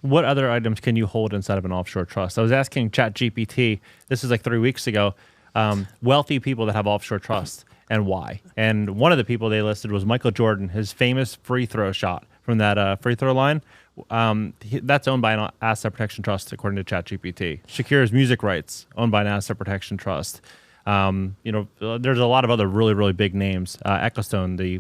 What other items can you hold inside of an offshore trust? I was asking ChatGPT, this is like 3 weeks ago, wealthy people that have offshore trusts and why. And one of the people they listed was Michael Jordan, his famous free throw shot from that free throw line. That's owned by an asset protection trust, according to ChatGPT. Shakira's music rights, owned by an asset protection trust. There's a lot of other really, really big names. Ecclestone, the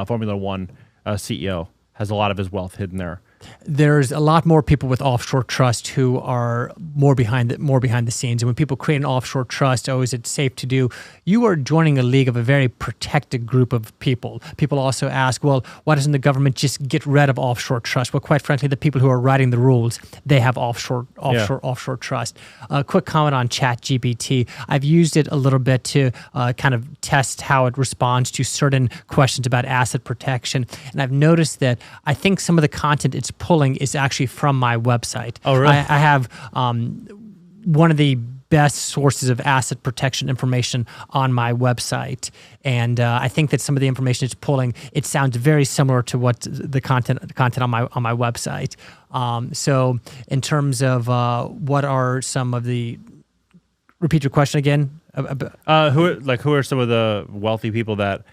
Formula One CEO, has a lot of his wealth hidden there. There's a lot more people with offshore trust who are more behind the scenes. And when people create an offshore trust, oh, is it safe to do? You are joining a league of a very protected group of people. People also ask, well, why doesn't the government just get rid of offshore trust? Well, quite frankly, the people who are writing the rules, they have offshore trust. A quick comment on ChatGPT. I've used it a little bit to kind of test how it responds to certain questions about asset protection. And I've noticed that I think some of the content it's pulling is actually from my website. Oh, really? I have one of the best sources of asset protection information on my website, and I think that some of the information it's pulling, it sounds very similar to what the content on my website. So, in terms of what are some of the, repeat your question again. Who are some of the wealthy people that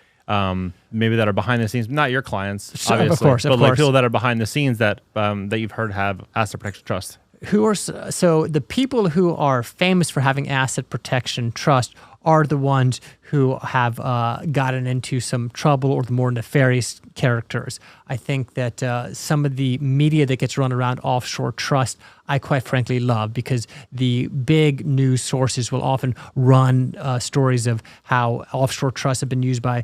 maybe that are behind the scenes, not your clients, obviously, of course. like people that are behind the scenes that you've heard have asset protection trust? So the people who are famous for having asset protection trust are the ones who have gotten into some trouble or the more nefarious characters. I think that some of the media that gets run around offshore trust, I quite frankly love, because the big news sources will often run stories of how offshore trusts have been used by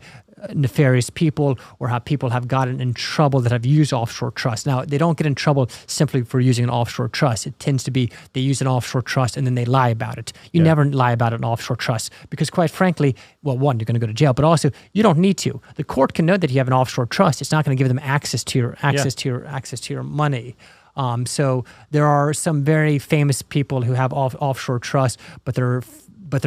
nefarious people, or how people have gotten in trouble that have used offshore trust. Now, they don't get in trouble simply for using an offshore trust. It tends to be they use an offshore trust and then they lie about it. You never lie about an offshore trust because, quite frankly, well, one, you're going to go to jail, but also you don't need to. The court can know that you have an offshore trust. It's not going to give them access to your money. So there are some very famous people who have offshore trust, but they're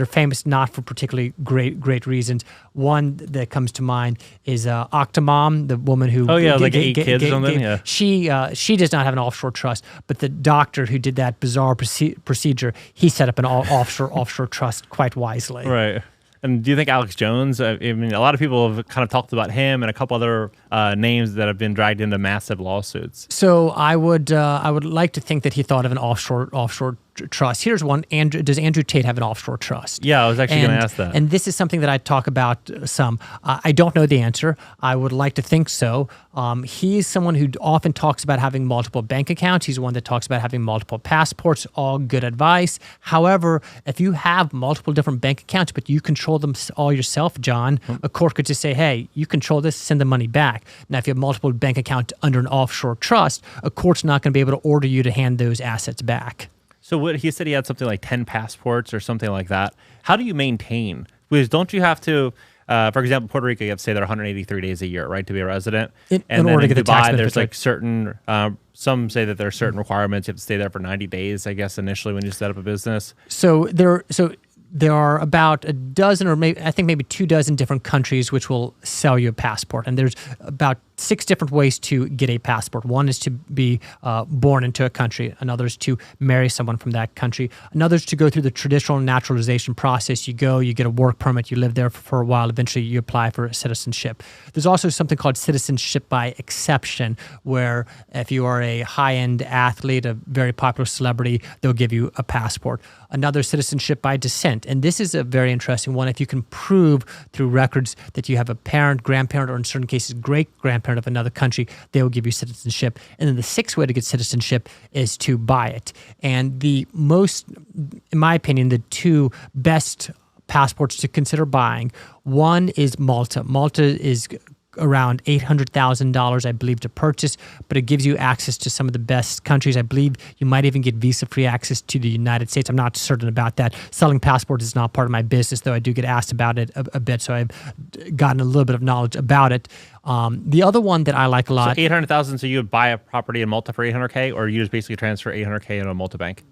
famous not for particularly great reasons. One that comes to mind is Octomom, the woman who like 8 kids or something. She does not have an offshore trust, but the doctor who did that bizarre procedure, he set up an offshore trust quite wisely. Right. And do you think Alex Jones? I mean, a lot of people have kind of talked about him and a couple other names that have been dragged into massive lawsuits. So I would like to think that he thought of an offshore trust. Here's one. Does Andrew Tate have an offshore trust? Yeah, I was actually going to ask that. And this is something that I talk about some. I don't know the answer. I would like to think so. He's someone who often talks about having multiple bank accounts. He's one that talks about having multiple passports. All good advice. However, if you have multiple different bank accounts, but you control them all yourself, John, a court could just say, hey, you control this, send the money back. Now, if you have multiple bank accounts under an offshore trust, a court's not going to be able to order you to hand those assets back. So what he said, he had something like 10 passports or something like that. How do you maintain? Because don't you have to, for example, Puerto Rico, you have to stay there 183 days a year, right, to be a resident? In order to get the tax benefits. There's like certain, some say that there are certain requirements. You have to stay there for 90 days, I guess, initially when you set up a business. So there are about a dozen, or maybe 2 dozen different countries which will sell you a passport, and there's about 6 different ways to get a passport. One is to be born into a country. Another is to marry someone from that country. Another is to go through the traditional naturalization process. You go, you get a work permit, you live there for a while. Eventually, you apply for citizenship. There's also something called citizenship by exception, where if you are a high-end athlete, a very popular celebrity, they'll give you a passport. Another, citizenship by descent. And this is a very interesting one. If you can prove through records that you have a parent, grandparent, or in certain cases, great-grandparent of another country, they will give you citizenship. And then the 6th way to get citizenship is to buy it. And the most, in my opinion, the 2 best passports to consider buying, one is Malta. Malta is around $800,000, I believe, to purchase, but it gives you access to some of the best countries. I believe you might even get visa-free access to the United States. I'm not certain about that. Selling passports is not part of my business, though I do get asked about it a bit, so I've gotten a little bit of knowledge about it. The other one that I like a lot... So $800,000, so you would buy a property in Malta for $800K, or you just basically transfer $800K into a Malta bank?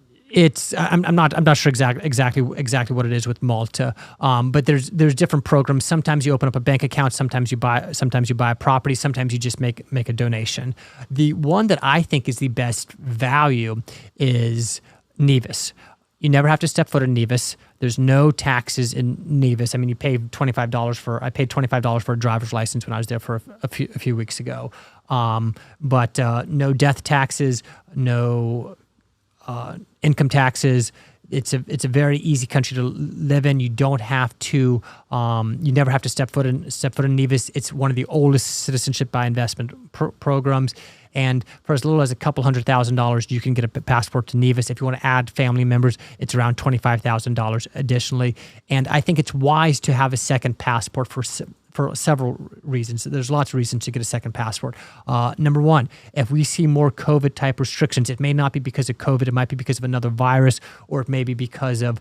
I'm not sure exactly what it is with Malta, but there's different programs. Sometimes you open up a bank account, sometimes you buy a property, sometimes you just make a donation. The one that I think is the best value is Nevis. You never have to step foot in Nevis. There's no taxes in Nevis. I mean, you pay $25 I paid $25 for a driver's license when I was there for a few weeks ago. But no death taxes, no income taxes. It's a very easy country to live in. You don't have to. You never have to step foot in Nevis. It's one of the oldest citizenship by investment programs. And for as little as a couple $100,000, you can get a passport to Nevis. If you want to add family members, it's around $25,000 additionally. And I think it's wise to have a second passport for several reasons. There's lots of reasons to get a second passport. Number one, if we see more COVID-type restrictions, it may not be because of COVID, it might be because of another virus, or it may be because of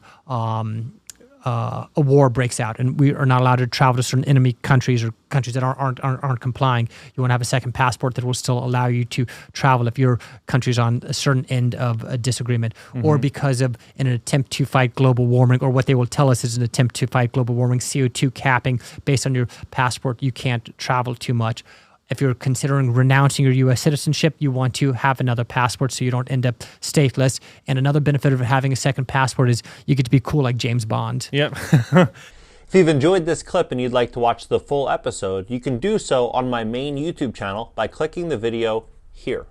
a war breaks out and we are not allowed to travel to certain enemy countries or countries that aren't complying. You want to have a second passport that will still allow you to travel if your country's on a certain end of a disagreement, or because of an attempt to fight global warming, or what they will tell us is an attempt to fight global warming, CO2 capping. Based on your passport, you can't travel too much. If you're considering renouncing your U.S. citizenship, you want to have another passport so you don't end up stateless. And another benefit of having a second passport is you get to be cool like James Bond. Yep. If you've enjoyed this clip and you'd like to watch the full episode, you can do so on my main YouTube channel by clicking the video here.